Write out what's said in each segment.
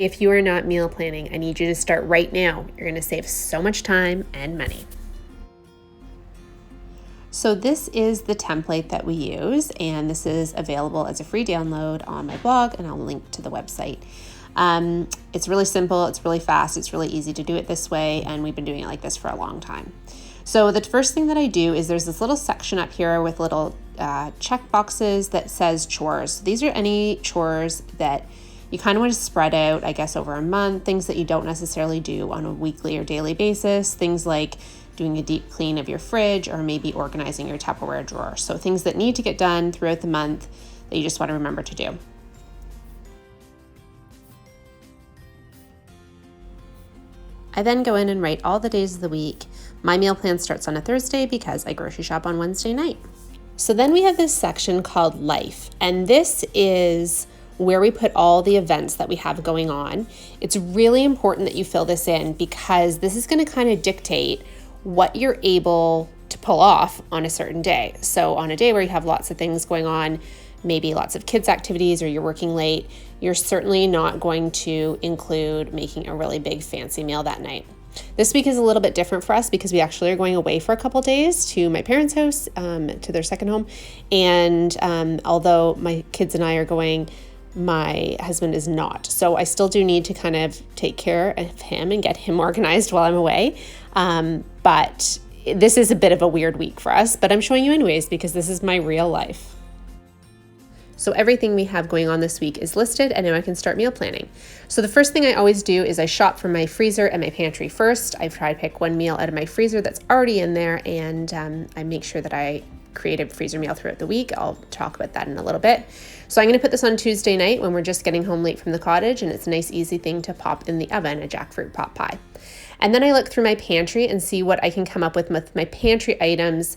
If you are not meal planning, I need you to start right now. You're going to save so much time and money. So this is the template that we use, and this is available as a free download on my blog, and I'll link to the website. It's really simple, it's really fast, it's really easy to do it this way, and we've been doing it like this for a long time. So the first thing that I do is there's this little section up here with little check boxes that says chores. These are any chores that you kind of want to spread out, I guess, over a month, things that you don't necessarily do on a weekly or daily basis, things like doing a deep clean of your fridge or maybe organizing your Tupperware drawer. So things that need to get done throughout the month that you just want to remember to do. I then go in and write all the days of the week. My meal plan starts on a Thursday because I grocery shop on Wednesday night. So then we have this section called Life, and this is where we put all the events that we have going on. It's really important that you fill this in because this is going to kind of dictate what you're able to pull off on a certain day. So on a day where you have lots of things going on, maybe lots of kids activities or you're working late, you're certainly not going to include making a really big fancy meal that night. This week is a little bit different for us because we actually are going away for a couple days to my parents' house, to their second home. And although my kids and I are going, my husband is not. So I still do need to kind of take care of him and get him organized while I'm away. But this is a bit of a weird week for us, but I'm showing you anyways because this is my real life. So everything we have going on this week is listed, and now I can start meal planning. So the first thing I always do is I shop for my freezer and my pantry first. I try to pick one meal out of my freezer that's already in there, and I make sure that I create a freezer meal throughout the week. I'll talk about that in a little bit. So I'm going to put this on Tuesday night when we're just getting home late from the cottage, and it's a nice easy thing to pop in the oven, a jackfruit pot pie. And then I look through my pantry and see what I can come up with my pantry items,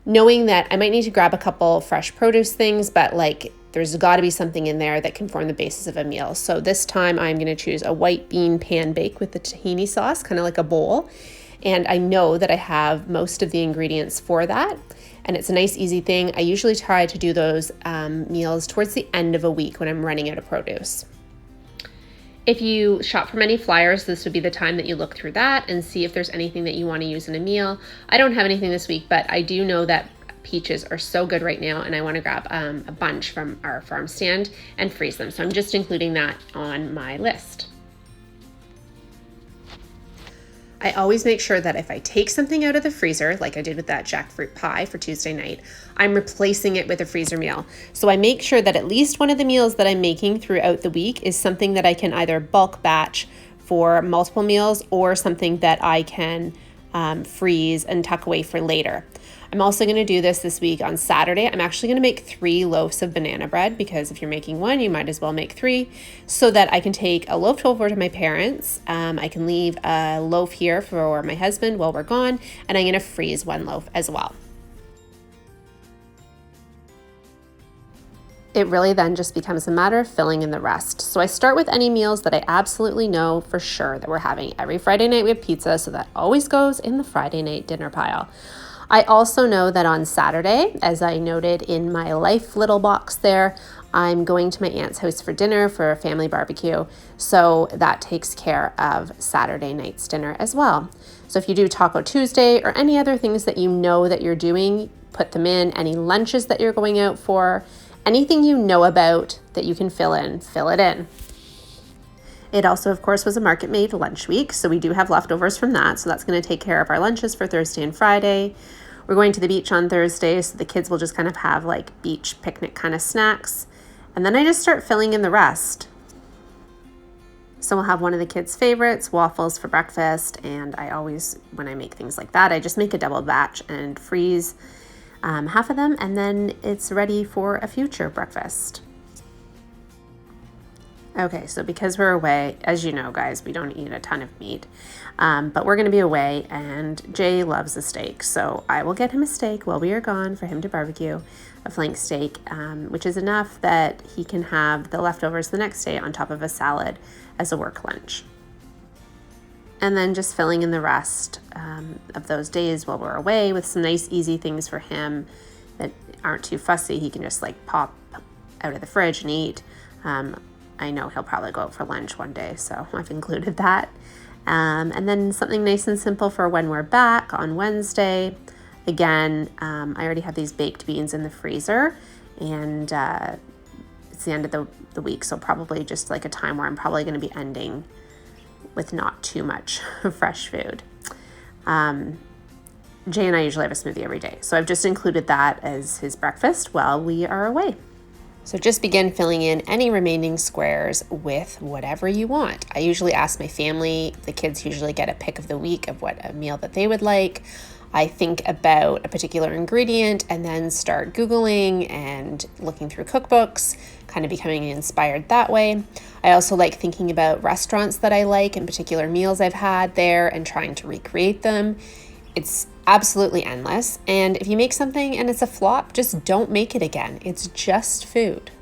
knowing that I might need to grab a couple fresh produce things, but like there's got to be something in there that can form the basis of a meal. So this time I'm going to choose a white bean pan bake with the tahini sauce, kind of like a bowl. And I know that I have most of the ingredients for that. And it's a nice, easy thing. I usually try to do those meals towards the end of a week when I'm running out of produce. If you shop for many flyers, this would be the time that you look through that and see if there's anything that you want to use in a meal. I don't have anything this week, but I do know that peaches are so good right now, and I want to grab a bunch from our farm stand and freeze them. So I'm just including that on my list. I always make sure that if I take something out of the freezer, like I did with that jackfruit pie for Tuesday night, I'm replacing it with a freezer meal. So I make sure that at least one of the meals that I'm making throughout the week is something that I can either bulk batch for multiple meals or something that I can freeze and tuck away for later. I'm also going to do this week on Saturday. I'm actually going to make 3 loaves of banana bread because if you're making one, you might as well make 3 so that I can take a loaf over to my parents. I can leave a loaf here for my husband while we're gone, and I'm going to freeze 1 loaf as well. It really then just becomes a matter of filling in the rest. So I start with any meals that I absolutely know for sure that we're having. Every Friday night we have pizza, so that always goes in the Friday night dinner pile. I also know that on Saturday, as I noted in my life little box there, I'm going to my aunt's house for dinner for a family barbecue. So that takes care of Saturday night's dinner as well. So if you do Taco Tuesday or any other things that you know that you're doing, put them in. Any lunches that you're going out for, anything you know about that you can fill it in. It also, of course, was a Market Made lunch week, so we do have leftovers from that. So that's going to take care of our lunches for Thursday and Friday. We're going to the beach on Thursday, so the kids will just kind of have like beach picnic kind of snacks. And then I just start filling in the rest. So we'll have one of the kids' favorites, waffles for breakfast. And I always, when I make things like that, I just make a double batch and freeze half of them, and then it's ready for a future breakfast. Okay, so because we're away, as you know, guys, we don't eat a ton of meat, but we're going to be away, and Jay loves a steak, so I will get him a steak while we are gone for him to barbecue, a flank steak, which is enough that he can have the leftovers the next day on top of a salad as a work lunch. And then just filling in the rest of those days while we're away with some nice, easy things for him that aren't too fussy. He can just like pop out of the fridge and eat. I know he'll probably go out for lunch one day, so I've included that. And then something nice and simple for when we're back on Wednesday. Again, I already have these baked beans in the freezer, and it's the end of the week, so probably just like a time where I'm probably going to be ending with not too much fresh food. Jay and I usually have a smoothie every day, so I've just included that as his breakfast while we are away. So just begin filling in any remaining squares with whatever you want. I usually ask my family. The kids usually get a pick of the week of what a meal that they would like. I think about a particular ingredient and then start Googling and looking through cookbooks, kind of becoming inspired that way. I also like thinking about restaurants that I like and particular meals I've had there and trying to recreate them. It's absolutely endless. And if you make something and it's a flop, just don't make it again. It's just food.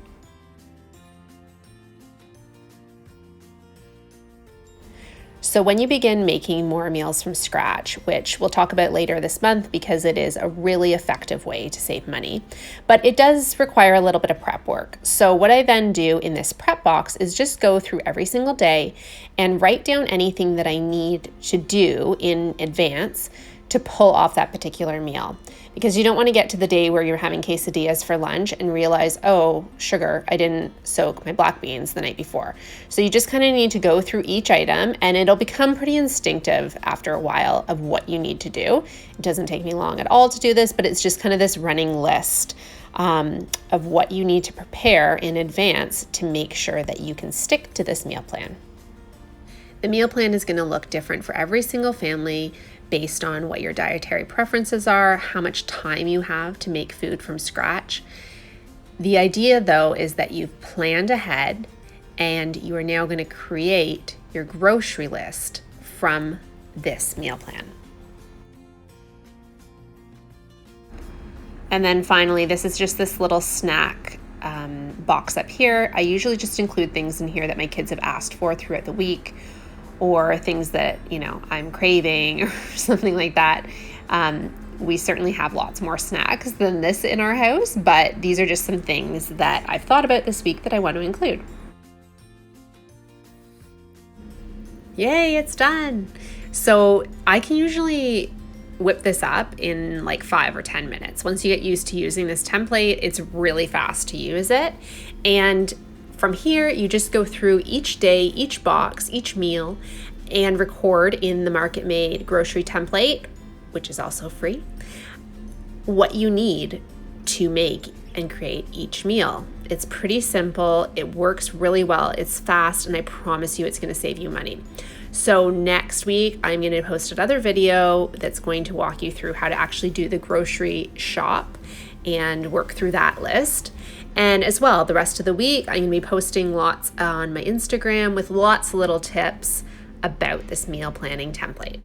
So when you begin making more meals from scratch, which we'll talk about later this month because it is a really effective way to save money, but it does require a little bit of prep work. So what I then do in this prep box is just go through every single day and write down anything that I need to do in advance to pull off that particular meal. Because you don't want to get to the day where you're having quesadillas for lunch and realize, oh, sugar, I didn't soak my black beans the night before. So you just kind of need to go through each item, and it'll become pretty instinctive after a while of what you need to do. It doesn't take me long at all to do this, but it's just kind of this running list of what you need to prepare in advance to make sure that you can stick to this meal plan. The meal plan is going to look different for every single family based on what your dietary preferences are, how much time you have to make food from scratch. The idea, though, is that you've planned ahead and you are now going to create your grocery list from this meal plan. And then finally, this is just this little snack box up here. I usually just include things in here that my kids have asked for throughout the week, or things that, I'm craving or something like that. We certainly have lots more snacks than this in our house, but these are just some things that I've thought about this week that I want to include. Yay, it's done. So I can usually whip this up in like 5 or 10 minutes. Once you get used to using this template, it's really fast to use it. And from here, you just go through each day, each box, each meal, and record in the MarketMade grocery template, which is also free, what you need to make and create each meal. It's pretty simple. It works really well. It's fast, and I promise you it's going to save you money. So next week, I'm going to post another video that's going to walk you through how to actually do the grocery shop and work through that list. And as well, the rest of the week, I'm going to be posting lots on my Instagram with lots of little tips about this meal planning template.